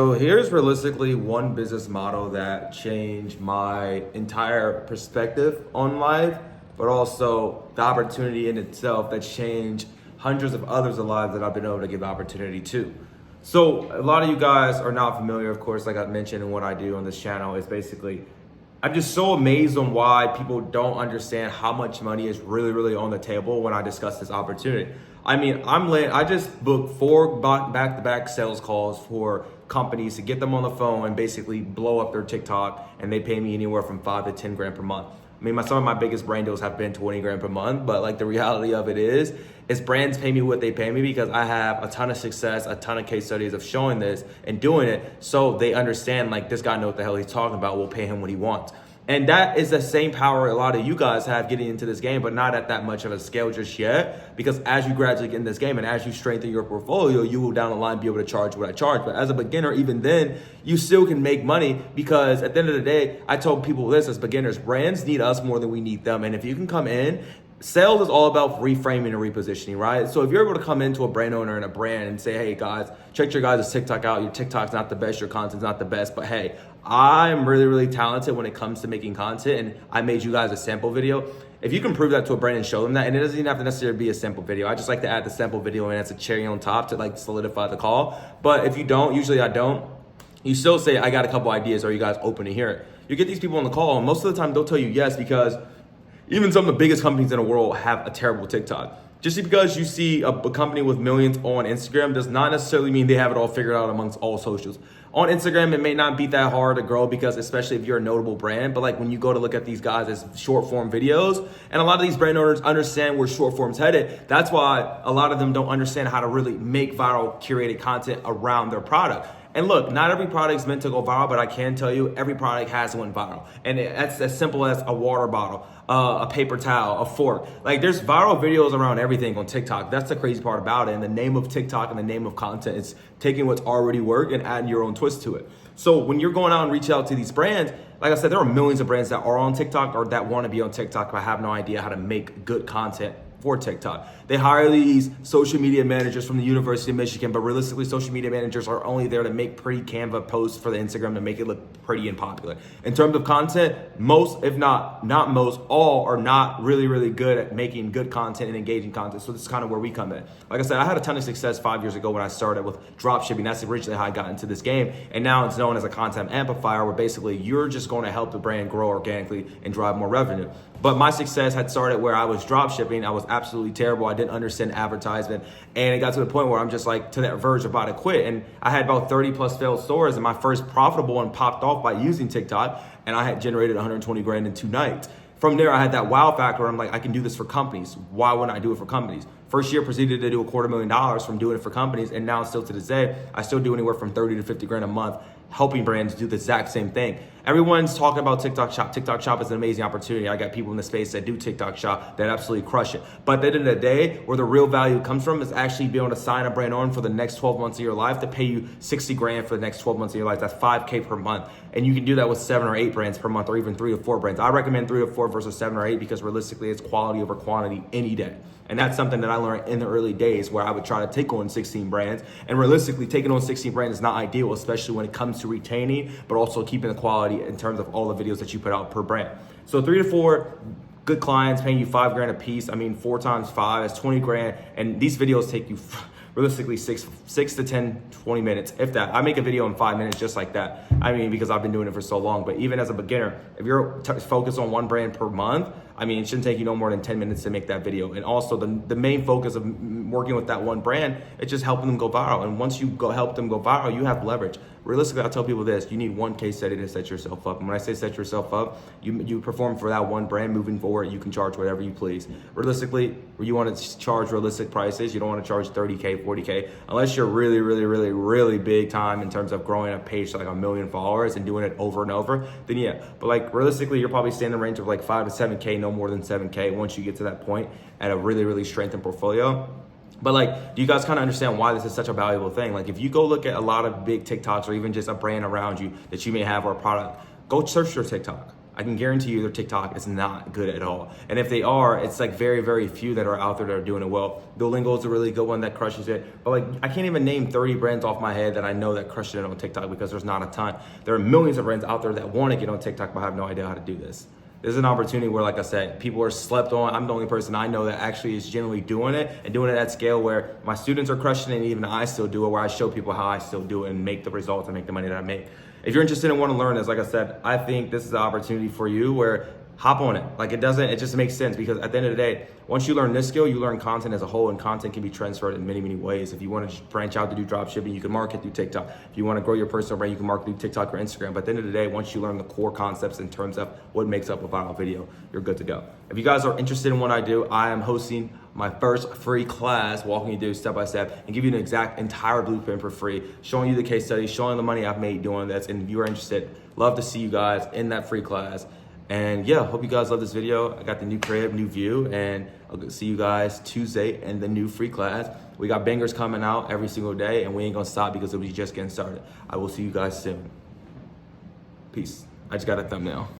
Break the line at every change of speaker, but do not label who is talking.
So here's realistically one business model that changed my entire perspective on life, but also the opportunity in itself that's changed hundreds of others' lives that I've been able to give opportunity to. So a lot of you guys are not familiar, of course, like I mentioned, and what I do on this channel is basically I'm just so amazed on why people don't understand how much money is really on the table when I discuss this opportunity. I mean, I just booked 4 back-to-back sales calls for companies to get them on the phone and basically blow up their TikTok, and they pay me anywhere from 5 to 10 grand per month. I mean, some of my biggest brand deals have been 20 grand per month, but like the reality of it is brands pay me what they pay me because I have a ton of success, a ton of case studies of showing this and doing it, so they understand like this guy knows what the hell he's talking about. We'll pay him what he wants. And that is the same power a lot of you guys have getting into this game, but not at that much of a scale just yet. Because as you gradually get in this game and as you strengthen your portfolio, you will down the line be able to charge what I charge. But as a beginner, even then, you still can make money because at the end of the day, I told people this as beginners, brands need us more than we need them. And if you can come in, sales is all about reframing and repositioning, right? So if you're able to come into a brand owner and a brand and say, hey guys, check your guys' TikTok out. Your TikTok's not the best, your content's not the best, but hey, I'm really talented when it comes to making content, and I made you guys a sample video. If you can prove that to a brand and show them that, and it doesn't even have to necessarily be a sample video. I just like to add the sample video and it's a cherry on top to like solidify the call. But if you don't, usually I don't, you still say, I got a couple ideas, are you guys open to hear it? You get these people on the call, and most of the time they'll tell you yes, because even some of the biggest companies in the world have a terrible TikTok. Just because you see a company with millions on Instagram does not necessarily mean they have it all figured out amongst all socials. On Instagram, it may not be that hard to grow because especially if you're a notable brand, but like when you go to look at these guys as short form videos, and a lot of these brand owners understand where short form's headed. That's why a lot of them don't understand how to really make viral curated content around their product. And look, not every product is meant to go viral, but I can tell you every product has went viral. And that's as simple as a water bottle, a paper towel, a fork. Like there's viral videos around everything on TikTok. That's the crazy part about it. And the name of TikTok and the name of content is taking what's already worked and adding your own twist to it. So when you're going out and reach out to these brands, like I said, there are millions of brands that are on TikTok or that want to be on TikTok, but have no idea how to make good content for TikTok. They hire these social media managers from the University of Michigan, but realistically, social media managers are only there to make pretty Canva posts for the Instagram to make it look pretty and popular. In terms of content, most, if not most, all are not really good at making good content and engaging content. So this is kind of where we come in. Like I said, I had a ton of success 5 years ago when I started with dropshipping. That's originally how I got into this game. And now it's known as a content amplifier, where basically you're just going to help the brand grow organically and drive more revenue. But my success had started where I was dropshipping. I was absolutely terrible. I didn't understand advertisement. And it got to the point where I'm just like to that verge about to quit. And I had about 30 plus failed stores, and my first profitable one popped off by using TikTok. And I had generated 120 grand in 2 nights. From there, I had that wow factor. I'm like, I can do this for companies. Why wouldn't I do it for companies? First year proceeded to do $250,000 from doing it for companies. And now still to this day, I still do anywhere from 30 to 50 grand a month, helping brands do the exact same thing. Everyone's talking about TikTok Shop. TikTok Shop is an amazing opportunity. I got people in the space that do TikTok Shop that absolutely crush it. But at the end of the day, where the real value comes from is actually being able to sign a brand on for the next 12 months of your life to pay you 60 grand for the next 12 months of your life. That's 5K per month. And you can do that with 7 or 8 brands per month, or even 3 or 4 brands. I recommend 3 or 4 versus 7 or 8 because realistically it's quality over quantity any day. And that's something that I learned in the early days where I would try to take on 16 brands. And realistically, taking on 16 brands is not ideal, especially when it comes to retaining, but also keeping the quality in terms of all the videos that you put out per brand. So 3 to 4 good clients paying you 5 grand a piece. I mean, 4 times 5 is 20 grand. And these videos take you realistically 6 to 10, 20 minutes, if that. I make a video in 5 minutes just like that. I mean, because I've been doing it for so long. But even as a beginner, if you're focused on 1 brand per month, I mean, it shouldn't take you no more than 10 minutes to make that video. And also the main focus of working with that one brand, it's just helping them go viral. And once you help them go viral, you have leverage. Realistically, I tell people this, you need 1 case study to set yourself up. And when I say set yourself up, you perform for that one brand. Moving forward, you can charge whatever you please. Realistically, you want to charge realistic prices. You don't want to charge 30K, 40K, unless you're really big time in terms of growing a page to like 1 million followers and doing it over and over, then yeah. But like realistically, you're probably staying in the range of like 5 to 7K, no more than 7K once you get to that point at a really strengthened portfolio. But like, do you guys kind of understand why this is such a valuable thing? Like if you go look at a lot of big TikToks or even just a brand around you that you may have or a product, go search your TikTok. I can guarantee you their TikTok is not good at all. And if they are, it's like very, very few that are out there that are doing it well. Duolingo is a really good one that crushes it. But like, I can't even name 30 brands off my head that I know that crushed it on TikTok, because there's not a ton. There are millions of brands out there that want to get on TikTok, but have no idea how to do this. There's an opportunity where, like I said, people are slept on. I'm the only person I know that actually is genuinely doing it, and doing it at scale where my students are crushing it, and even I still do it, where I show people how I still do it and make the results and make the money that I make. If you're interested and want to learn this, like I said, I think this is an opportunity for you where hop on it. Like, it just makes sense, because at the end of the day, once you learn this skill, you learn content as a whole, and content can be transferred in many, many ways. If you want to branch out to do drop shipping, you can market through TikTok. If you want to grow your personal brand, you can market through TikTok or Instagram. But at the end of the day, once you learn the core concepts in terms of what makes up a viral video, you're good to go. If you guys are interested in what I do, I am hosting my first free class, walking you through step by step and give you an exact entire blueprint for free, showing you the case study, showing the money I've made doing this. And if you are interested, love to see you guys in that free class. And yeah, hope you guys love this video. I got the new crib, new view, and I'll see you guys Tuesday in the new free class. We got bangers coming out every single day, and we ain't gonna stop because it'll be just getting started. I will see you guys soon. Peace. I just got a thumbnail.